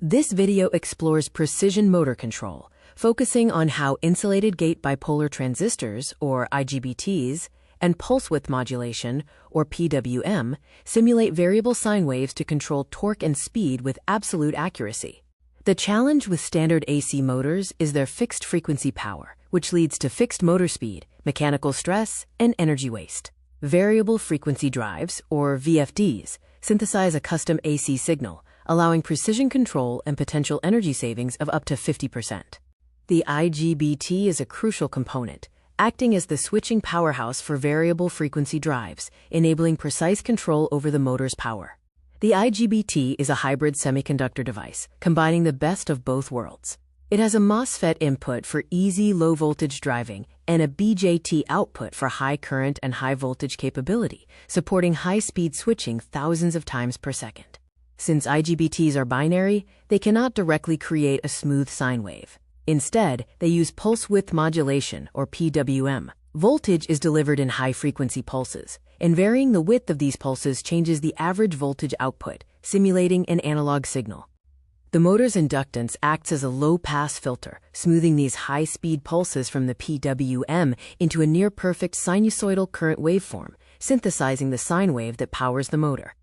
This video explores precision motor control, focusing on how insulated gate bipolar transistors, or IGBTs, and pulse width modulation, or PWM, simulate variable sine waves to control torque and speed with absolute accuracy. The challenge with standard AC motors is their fixed frequency power, which leads to fixed motor speed, mechanical stress, and energy waste. Variable frequency drives, or VFDs, synthesize a custom AC signal, allowing precision control and potential energy savings of up to 50%. The IGBT is a crucial component, acting as the switching powerhouse for variable frequency drives, enabling precise control over the motor's power. The IGBT is a hybrid semiconductor device, combining the best of both worlds. It has a MOSFET input for easy low-voltage driving and a BJT output for high current and high-voltage capability, supporting high-speed switching thousands of times per second. Since IGBTs are binary, they cannot directly create a smooth sine wave. Instead, they use pulse width modulation, or PWM. Voltage is delivered in high-frequency pulses, and varying the width of these pulses changes the average voltage output, simulating an analog signal. The motor's inductance acts as a low-pass filter, smoothing these high-speed pulses from the PWM into a near-perfect sinusoidal current waveform, synthesizing the sine wave that powers the motor.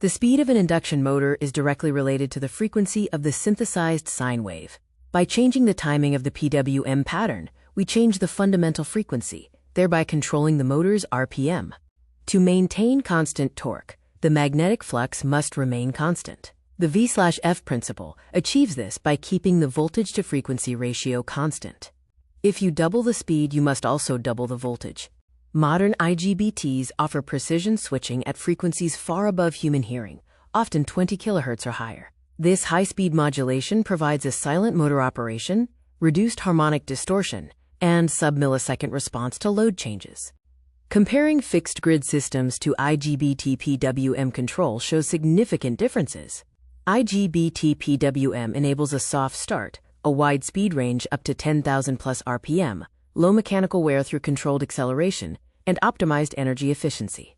The speed of an induction motor is directly related to the frequency of the synthesized sine wave. By changing the timing of the PWM pattern, we change the fundamental frequency, thereby controlling the motor's RPM. To maintain constant torque, the magnetic flux must remain constant. The V/F principle achieves this by keeping the voltage-to-frequency ratio constant. If you double the speed, you must also double the voltage. Modern IGBTs offer precision switching at frequencies far above human hearing, often 20 kHz or higher. This high-speed modulation provides a silent motor operation, reduced harmonic distortion, and sub-millisecond response to load changes. Comparing fixed grid systems to IGBT PWM control shows significant differences. IGBT PWM enables a soft start, a wide speed range up to 10,000 plus RPM, low mechanical wear through controlled acceleration, and optimized energy efficiency.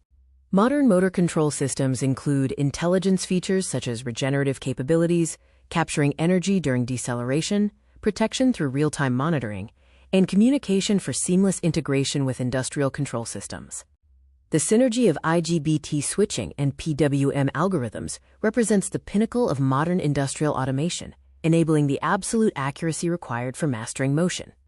Modern motor control systems include intelligence features such as regenerative capabilities, capturing energy during deceleration, protection through real-time monitoring, and communication for seamless integration with industrial control systems. The synergy of IGBT switching and PWM algorithms represents the pinnacle of modern industrial automation, enabling the absolute accuracy required for mastering motion.